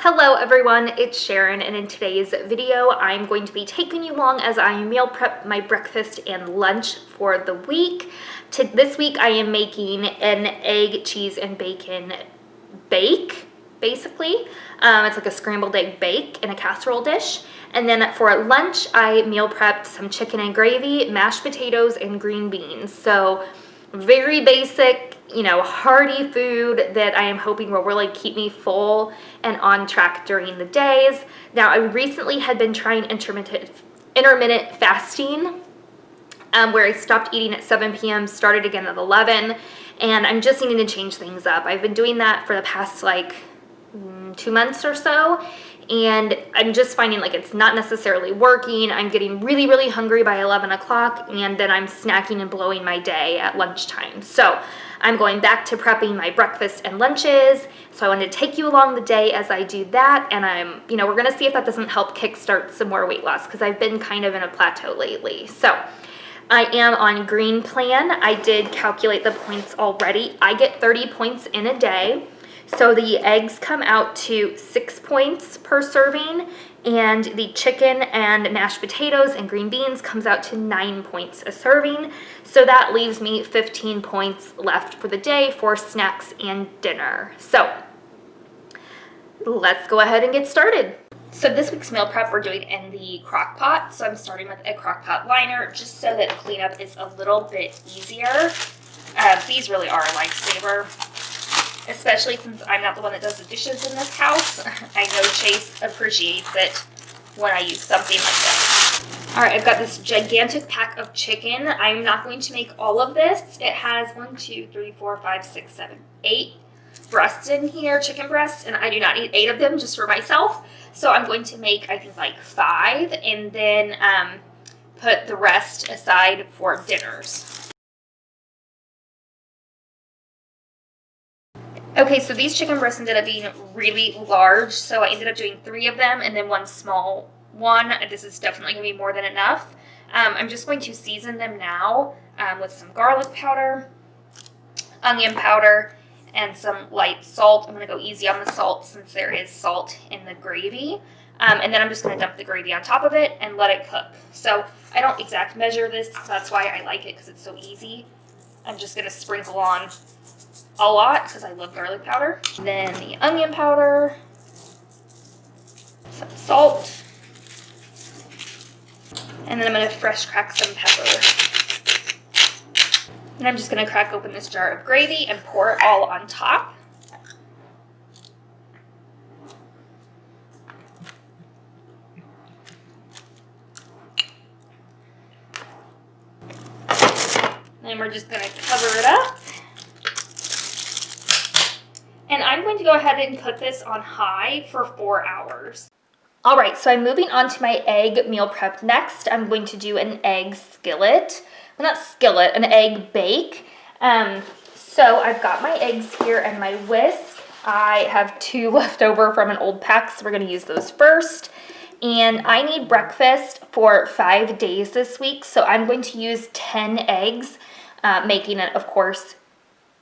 Hello everyone, it's Sharon, and in today's video I'm going to be taking you along as I meal prep my breakfast and lunch for the week. This week I am making an egg, cheese, and bacon bake, basically. It's like a scrambled egg bake in a casserole dish. And then for lunch I meal prepped some chicken and gravy, mashed potatoes, and green beans. So very basic, hearty food that I am hoping will really keep me full and on track during the days. Now, I recently had been trying intermittent fasting, where I stopped eating at 7 p.m., started again at 11, and I'm just needing to change things up. I've been doing that for the past 2 months or so, and I'm just finding it's not necessarily working. I'm getting really, really hungry by 11 o'clock, and then I'm snacking and blowing my day at lunchtime. So I'm going back to prepping my breakfast and lunches. So I wanted to take you along the day as I do that, and we're gonna see if that doesn't help kickstart some more weight loss, because I've been kind of in a plateau lately. So I am on green plan. I did calculate the points already. I get 30 points in a day. So the eggs come out to 6 points per serving, and the chicken and mashed potatoes and green beans comes out to 9 points a serving. So that leaves me 15 points left for the day for snacks and dinner. So let's go ahead and get started. So this week's meal prep we're doing in the crock pot. So I'm starting with a crock pot liner just so that cleanup is a little bit easier. These really are a lifesaver, especially since I'm not the one that does the dishes in this house. I know Chase appreciates it when I use something like this. All right, I've got this gigantic pack of chicken. I'm not going to make all of this. It has 8 breasts in here, chicken breasts, and I do not need 8 of them just for myself. So I'm going to make, I think, 5, and then put the rest aside for dinners. Okay, so these chicken breasts ended up being really large, so I ended up doing 3 of them and then 1 small one. This is definitely going to be more than enough. I'm just going to season them now with some garlic powder, onion powder, and some light salt. I'm going to go easy on the salt since there is salt in the gravy. And then I'm just going to dump the gravy on top of it and let it cook. So I don't exact measure this. That's why I like it, because it's so easy. I'm just going to sprinkle on a lot because I love garlic powder. Then the onion powder, some salt, and then I'm going to fresh crack some pepper. And I'm just going to crack open this jar of gravy and pour it all on top. Then we're just going to cover it up. And I'm going to go ahead and cook this on high for 4 hours. All right, so I'm moving on to my egg meal prep next. I'm going to do an egg skillet. Well, not skillet, an egg bake. So I've got my eggs here and my whisk. I have 2 left over from an old pack, so we're going to use those first. And I need breakfast for 5 days this week, so I'm going to use 10 eggs, making it, of course,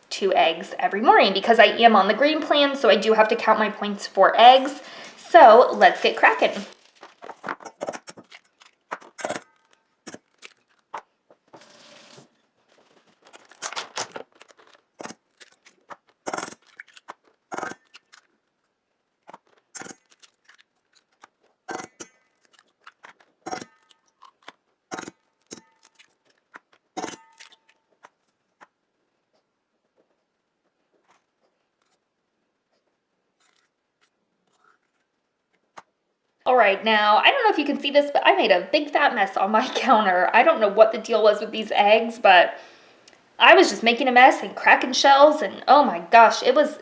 2 eggs every morning because I am on the green plan, so I do have to count my points for eggs. So let's get cracking. All right, now, I don't know if you can see this, but I made a big fat mess on my counter. I don't know what the deal was with these eggs, but I was just making a mess and cracking shells, and oh my gosh, it was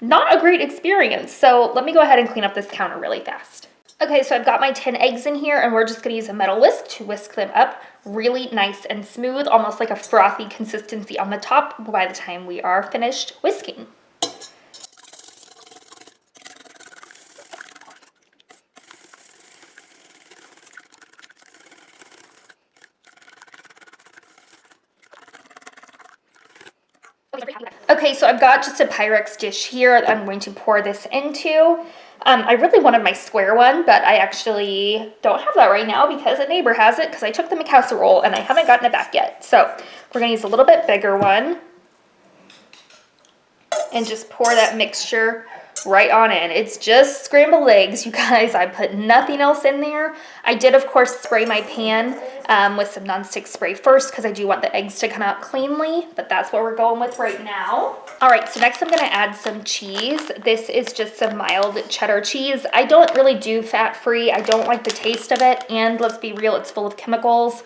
not a great experience. So let me go ahead and clean up this counter really fast. Okay, so I've got my 10 eggs in here, and we're just gonna use a metal whisk to whisk them up really nice and smooth, almost like a frothy consistency on the top by the time we are finished whisking. Okay, so I've got just a Pyrex dish here that I'm going to pour this into. I really wanted my square one, but I actually don't have that right now because a neighbor has it because I took them a casserole and I haven't gotten it back yet. So we're going to use a little bit bigger one and just pour that mixture right on in. It's just scrambled eggs, you guys. I put nothing else in there. I did, of course, spray my pan with some nonstick spray first because I do want the eggs to come out cleanly, but that's what we're going with right now. All right, so next I'm gonna add some cheese. This is just some mild cheddar cheese. I don't really do fat-free. I don't like the taste of it, and let's be real, it's full of chemicals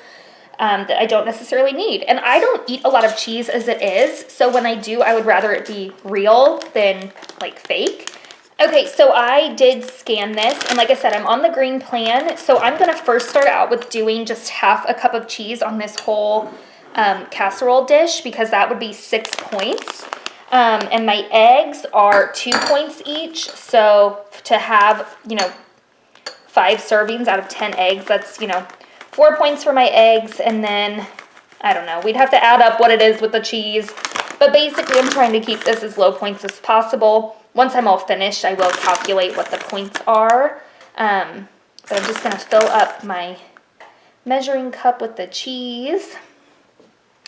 that I don't necessarily need. And I don't eat a lot of cheese as it is, so when I do, I would rather it be real than like fake. Okay, so I did scan this, and like I said, I'm on the green plan, so I'm gonna first start out with doing just half a cup of cheese on this whole casserole dish, because that would be 6 points. And my eggs are 2 points each, so to have, 5 servings out of 10 eggs, that's, 4 points for my eggs, and then, I don't know, we'd have to add up what it is with the cheese, but basically I'm trying to keep this as low points as possible. Once I'm all finished, I will calculate what the points are, but I'm just going to fill up my measuring cup with the cheese,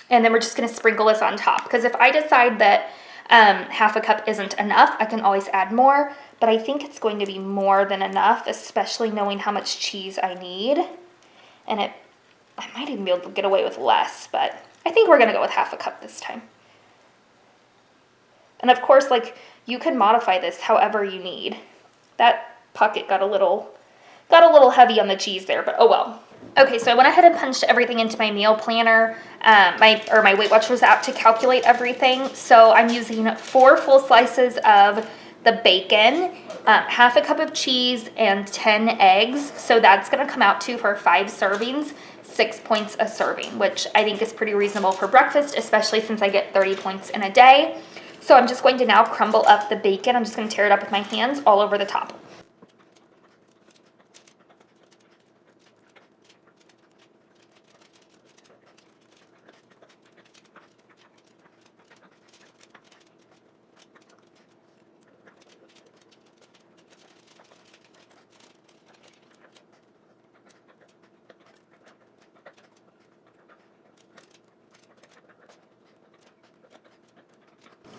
and then we're just going to sprinkle this on top, because if I decide that half a cup isn't enough, I can always add more, but I think it's going to be more than enough, especially knowing how much cheese I need. And I might even be able to get away with less, but I think we're gonna go with half a cup this time. And of course, like, you can modify this however you need. That pocket got a little heavy on the cheese there, but oh well. Okay, so I went ahead and punched everything into my meal planner, my Weight Watchers app, to calculate everything. So I'm using 4 full slices of the bacon, half a cup of cheese, and 10 eggs. So that's gonna come out to, for 5 servings, 6 points a serving, which I think is pretty reasonable for breakfast, especially since I get 30 points in a day. So I'm just going to now crumble up the bacon. I'm just gonna tear it up with my hands all over the top.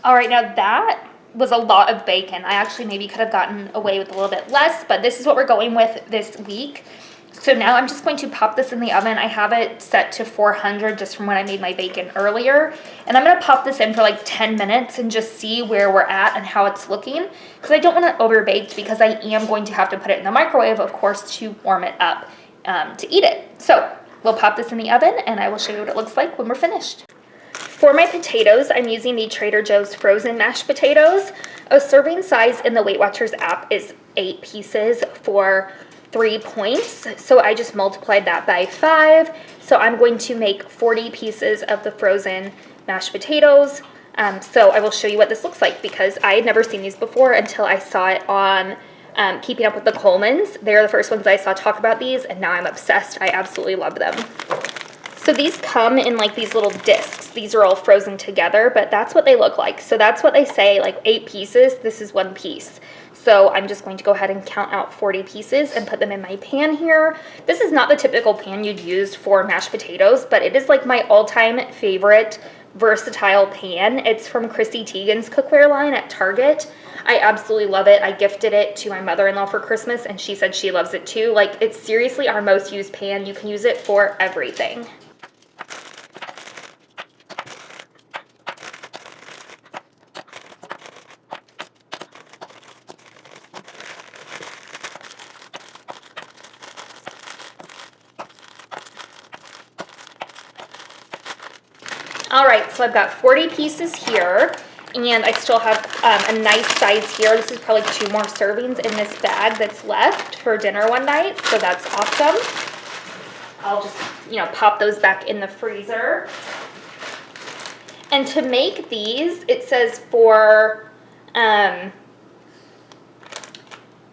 All right, now that was a lot of bacon. I actually maybe could have gotten away with a little bit less, but this is what we're going with this week. So now I'm just going to pop this in the oven. I have it set to 400 just from when I made my bacon earlier. And I'm gonna pop this in for like 10 minutes and just see where we're at and how it's looking. Because I don't want it overbaked, because I am going to have to put it in the microwave, of course, to warm it up to eat it. So we'll pop this in the oven and I will show you what it looks like when we're finished. For my potatoes, I'm using the Trader Joe's frozen mashed potatoes. A serving size in the Weight Watchers app is 8 pieces for 3 points. So I just multiplied that by 5. So I'm going to make 40 pieces of the frozen mashed potatoes. So I will show you what this looks like, because I had never seen these before until I saw it on Keeping Up with the Colemans. They're the first ones I saw talk about these, and now I'm obsessed. I absolutely love them. So these come in like these little discs. These are all frozen together, but that's what they look like. So that's what they say, like 8 pieces, this is 1 piece. So I'm just going to go ahead and count out 40 pieces and put them in my pan here. This is not the typical pan you'd use for mashed potatoes, but it is like my all-time favorite versatile pan. It's from Chrissy Teigen's cookware line at Target. I absolutely love it. I gifted it to my mother-in-law for Christmas, and she said she loves it too. Like, it's seriously our most used pan. You can use it for everything. All right, so I've got 40 pieces here, and I still have a nice size here. This is probably 2 more servings in this bag that's left for dinner one night, so that's awesome. I'll just, pop those back in the freezer. And to make these, it says for,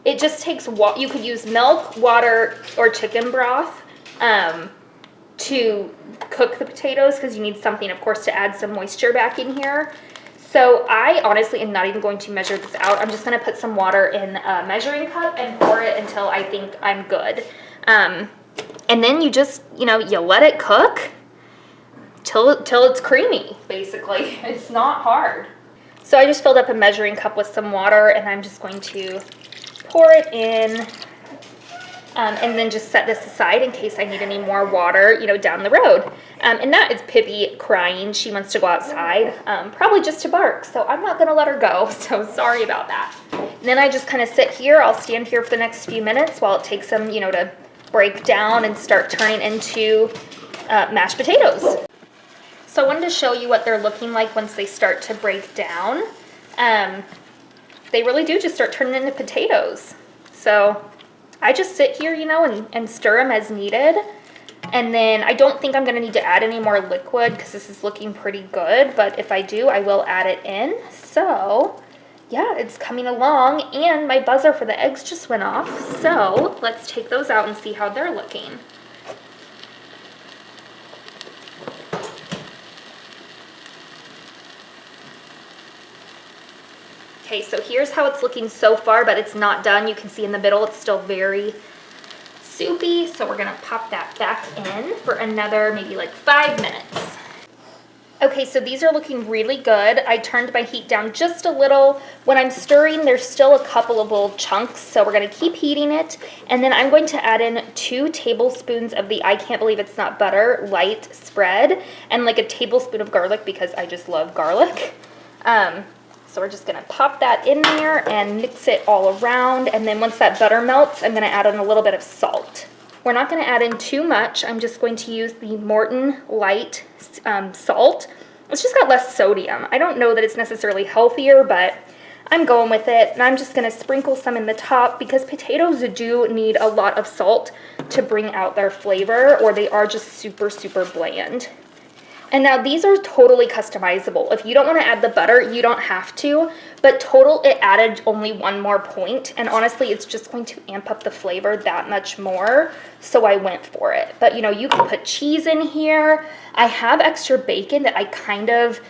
it just takes, you could use milk, water, or chicken broth to cook the potatoes, because you need something, of course, to add some moisture back in here. So I honestly am not even going to measure this out. I'm just going to put some water in a measuring cup and pour it until I think I'm good. And then you just, you let it cook till it's creamy, basically. It's not hard. So I just filled up a measuring cup with some water, and I'm just going to pour it in, and then just set this aside in case I need any more water, down the road. And that is Pippi crying. She wants to go outside, probably just to bark, so I'm not gonna let her go, so sorry about that. And then I just kind of sit here. I'll stand here for the next few minutes while it takes them, to break down and start turning into mashed potatoes. So I wanted to show you what they're looking like once they start to break down. They really do just start turning into potatoes. So I just sit here, and stir them as needed. And then I don't think I'm going to need to add any more liquid because this is looking pretty good. But if I do, I will add it in. So yeah, it's coming along. And my buzzer for the eggs just went off. So let's take those out and see how they're looking. Okay, so here's how it's looking so far, but it's not done. You can see in the middle it's still very soupy, so we're gonna pop that back in for another maybe like 5 minutes. Okay, so these are looking really good. I turned my heat down just a little. When I'm stirring, there's still a couple of little chunks, so we're gonna keep heating it, and then I'm going to add in 2 tablespoons of the I Can't Believe It's Not Butter light spread, and like a tablespoon of garlic because I just love garlic. So we're just gonna pop that in there and mix it all around. And then once that butter melts, I'm gonna add in a little bit of salt. We're not gonna add in too much. I'm just going to use the Morton Light salt. It's just got less sodium. I don't know that it's necessarily healthier, but I'm going with it. And I'm just gonna sprinkle some in the top because potatoes do need a lot of salt to bring out their flavor, or they are just super, super bland. And now these are totally customizable. If you don't want to add the butter, you don't have to, but total it added only 1 more point, and honestly it's just going to amp up the flavor that much more, so I went for it. But you can put cheese in here. I have extra bacon that I kind of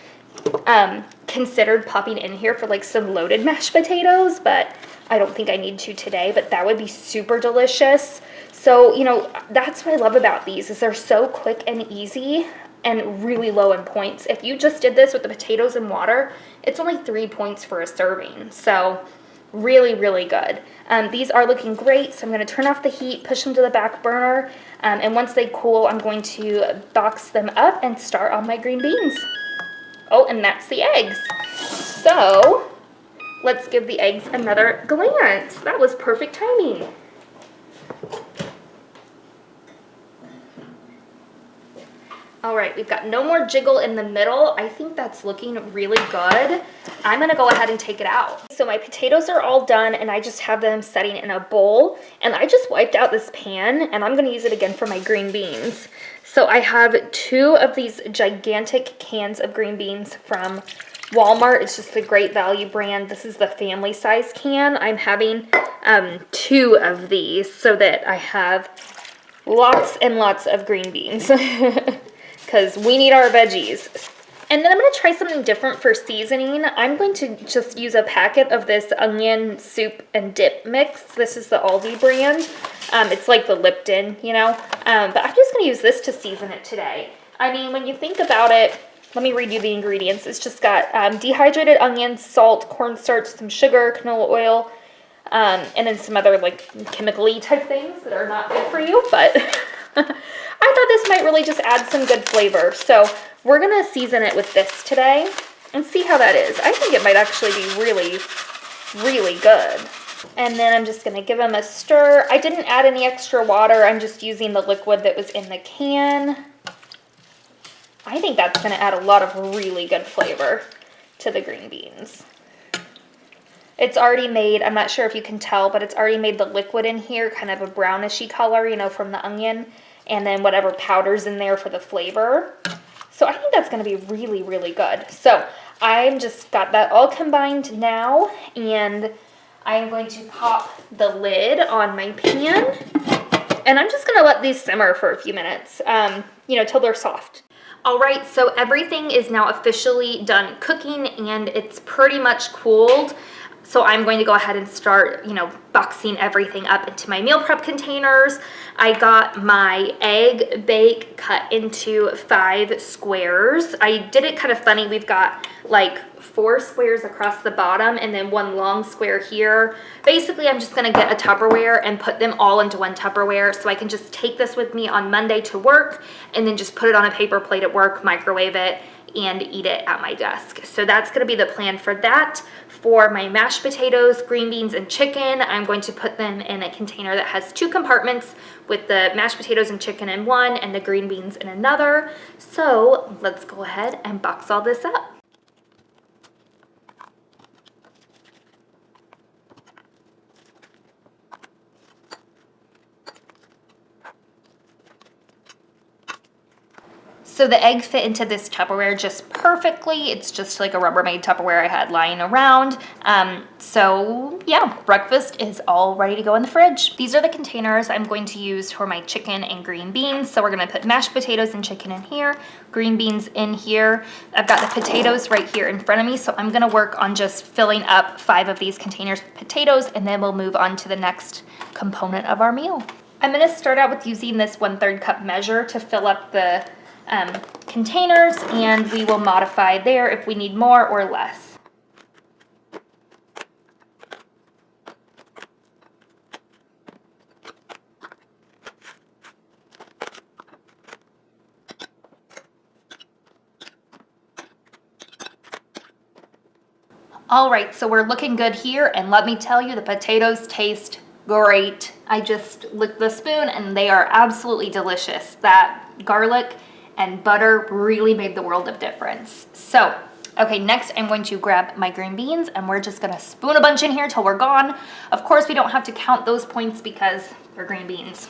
considered popping in here for like some loaded mashed potatoes, but I don't think I need to today, but that would be super delicious. So that's what I love about these, is they're so quick and easy and really low in points. If you just did this with the potatoes and water, it's only 3 points for a serving. So really, really good. These are looking great, so I'm gonna turn off the heat, push them to the back burner, and once they cool, I'm going to box them up and start on my green beans. Oh, and that's the eggs. So let's give the eggs another glance. That was perfect timing. All right, we've got no more jiggle in the middle. I think that's looking really good. I'm gonna go ahead and take it out. So my potatoes are all done, and I just have them setting in a bowl, and I just wiped out this pan, and I'm gonna use it again for my green beans. So I have 2 of these gigantic cans of green beans from Walmart. It's just the Great Value brand. This is the family size can. I'm having 2 of these so that I have lots and lots of green beans. Because we need our veggies. And then I'm going to try something different for seasoning. I'm going to just use a packet of this onion soup and dip mix. This is the Aldi brand. It's like the Lipton, but I'm just going to use this to season it today. I mean, when you think about it, let me read you the ingredients. It's just got dehydrated onions, salt, cornstarch, some sugar, canola oil, and then some other like chemical-y type things that are not good for you, but I thought this might really just add some good flavor. So we're gonna season it with this today and see how that is. I think it might actually be really, really good. And then I'm just gonna give them a stir. I didn't add any extra water. I'm just using the liquid that was in the can. I think that's gonna add a lot of really good flavor to the green beans. It's already made, I'm not sure if you can tell, but it's already made the liquid in here kind of a brownishy color, from the onion, and then whatever powder's in there for the flavor. So I think that's going to be really, really good. So I've just got that all combined now, and I'm going to pop the lid on my pan, and I'm just going to let these simmer for a few minutes, till they're soft. All right, so everything is now officially done cooking and it's pretty much cooled. So I'm going to go ahead and start, boxing everything up into my meal prep containers. I got my egg bake cut into 5 squares. I did it kind of funny. We've got like 4 squares across the bottom and then 1 long square here. Basically, I'm just gonna get a Tupperware and put them all into one Tupperware so I can just take this with me on Monday to work and then just put it on a paper plate at work, microwave it, and eat it at my desk. So that's gonna be the plan for that. For my mashed potatoes, green beans, and chicken, I'm going to put them in a container that has 2 compartments with the mashed potatoes and chicken in one and the green beans in another. So let's go ahead and box all this up. So the egg fit into this Tupperware just perfectly. It's just like a Rubbermaid Tupperware I had lying around. So yeah, breakfast is all ready to go in the fridge. These are the containers I'm going to use for my chicken and green beans. So we're gonna put mashed potatoes and chicken in here, green beans in here. I've got the potatoes right here in front of me. So I'm gonna work on just filling up 5 of these containers with potatoes and then we'll move on to the next component of our meal. I'm gonna start out with using this 1/3 cup measure to fill up the containers, and we will modify there if we need more or less. All right, so we're looking good here, and let me tell you, the potatoes taste great. I just licked the spoon and they are absolutely delicious. That garlic and butter really made the world of difference. So, okay, next I'm going to grab my green beans and we're just gonna spoon a bunch in here till we're gone. Of course, we don't have to count those points because they're green beans.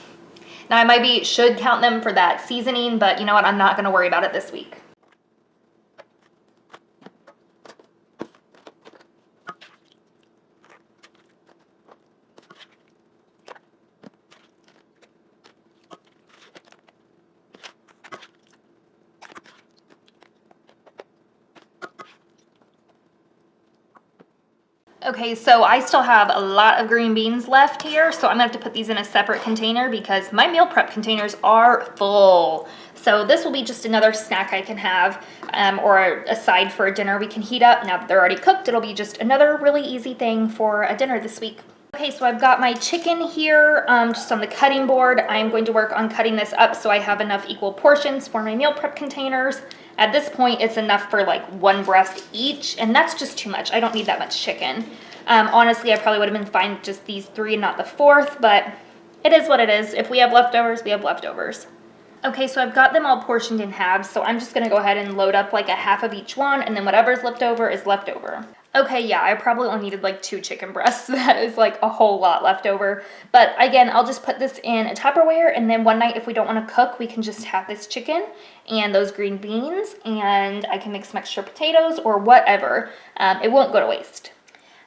Now I maybe should count them for that seasoning, but you know what, I'm not gonna worry about it this week. Okay, so I still have a lot of green beans left here, so I'm gonna have to put these in a separate container because my meal prep containers are full. So this will be just another snack I can have, or a side for a dinner we can heat up. Now that they're already cooked, it'll be just another really easy thing for a dinner this week. Okay, so I've got my chicken here just on the cutting board. I'm going to work on cutting this up so I have enough equal portions for my meal prep containers. At this point, it's enough for like 1 breast each, and that's just too much. I don't need that much chicken. Honestly, I probably would have been fine with just these 3 and not the 4th, but it is what it is. If we have leftovers, we have leftovers. Okay, so I've got them all portioned in halves, so I'm just gonna go ahead and load up like a half of each one, and then whatever's left over is left over. Okay, yeah, I probably only needed like 2 chicken breasts. That is like a whole lot left over. But again, I'll just put this in a Tupperware, and then one night if we don't want to cook, we can just have this chicken and those green beans, and I can make some extra potatoes or whatever. It won't go to waste.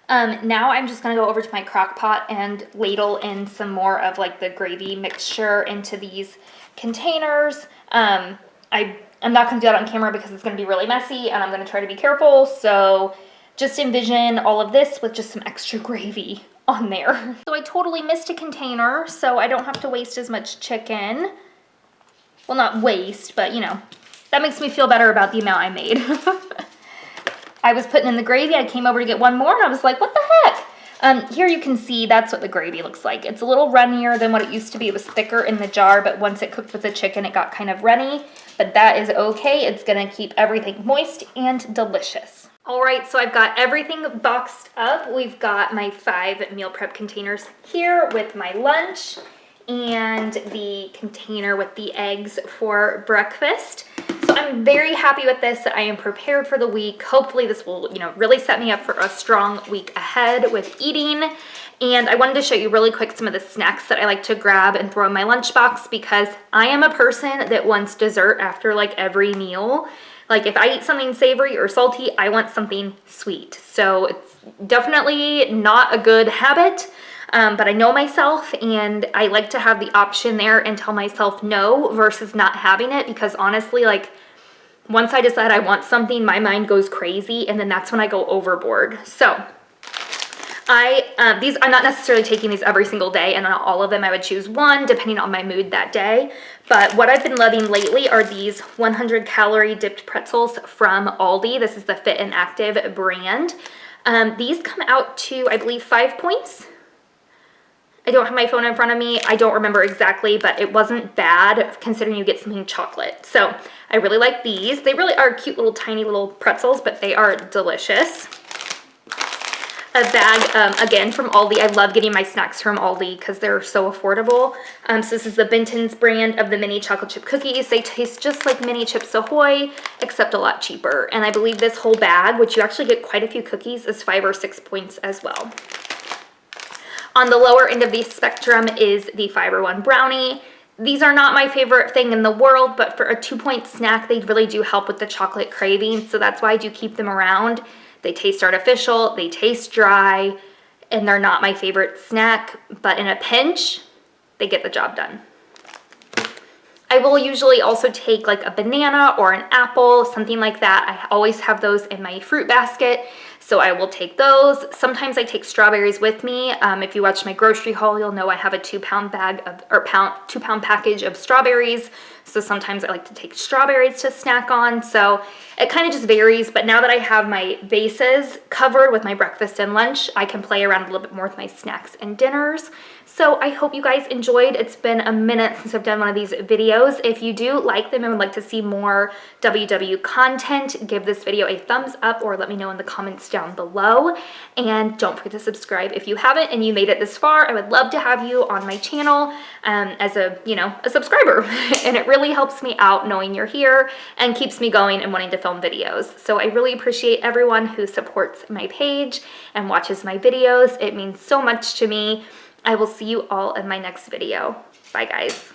Now I'm just gonna go over to my crock pot and ladle in some more of like the gravy mixture into these containers. I'm not gonna do that on camera because it's gonna be really messy and I'm gonna try to be careful. So just envision all of this with just some extra gravy on there. So I totally missed a container, so I don't have to waste as much chicken. Well, not waste, but you know, that makes me feel better about the amount I made. I was putting in the gravy, I came over to get one more, and I was like, what the heck? Here you can see that's what the gravy looks like. It's a little runnier than what it used to be. It was thicker in the jar, but once it cooked with the chicken, it got kind of runny. But that is okay. It's gonna keep everything moist and delicious. All right, so I've got everything boxed up. We've got my 5 meal prep containers here with my lunch and the container with the eggs for breakfast. So I'm very happy with this. I am prepared for the week. Hopefully this will, really set me up for a strong week ahead with eating. And I wanted to show you really quick some of the snacks that I like to grab and throw in my lunchbox because I am a person that wants dessert after like every meal. Like if I eat something savory or salty, I want something sweet. So it's definitely not a good habit. But I know myself and I like to have the option there and tell myself no versus not having it because honestly, like once I decide I want something, my mind goes crazy, and then that's when I go overboard. So I'm not necessarily taking these every single day, and on all of them I would choose one depending on my mood that day. But what I've been loving lately are these 100 calorie dipped pretzels from Aldi. This is the Fit and Active brand. These come out to, I believe, 5 points. I don't have my phone in front of me. I don't remember exactly, but it wasn't bad considering you get something chocolate. So I really like these. They really are cute little tiny little pretzels, but they are delicious. A bag, again, from Aldi. I love getting my snacks from Aldi because they're so affordable. So this is the Benton's brand of the mini chocolate chip cookies. They taste just like mini Chips Ahoy, except a lot cheaper. And I believe this whole bag, which you actually get quite a few cookies, is 5 or 6 points as well. On the lower end of the spectrum is the Fiber One Brownie. These are not my favorite thing in the world, but for a 2-point snack, they really do help with the chocolate craving. So that's why I do keep them around. They taste artificial, they taste dry, and they're not my favorite snack, but in a pinch, they get the job done. I will usually also take like a banana or an apple, something like that. I always have those in my fruit basket, so I will take those. Sometimes I take strawberries with me. If you watch my grocery haul, you'll know I have a 2-pound bag of, or 2-pound package of strawberries. So sometimes I like to take strawberries to snack on. So it kind of just varies. But now that I have my bases covered with my breakfast and lunch, I can play around a little bit more with my snacks and dinners. So I hope you guys enjoyed. It's been a minute since I've done one of these videos. If you do like them and would like to see more WW content, give this video a thumbs up or let me know in the comments down below. And don't forget to subscribe if you haven't and you made it this far. I would love to have you on my channel as a subscriber. And it really helps me out knowing you're here and keeps me going and wanting to film videos. So I really appreciate everyone who supports my page and watches my videos. It means so much to me. I will see you all in my next video. Bye, guys.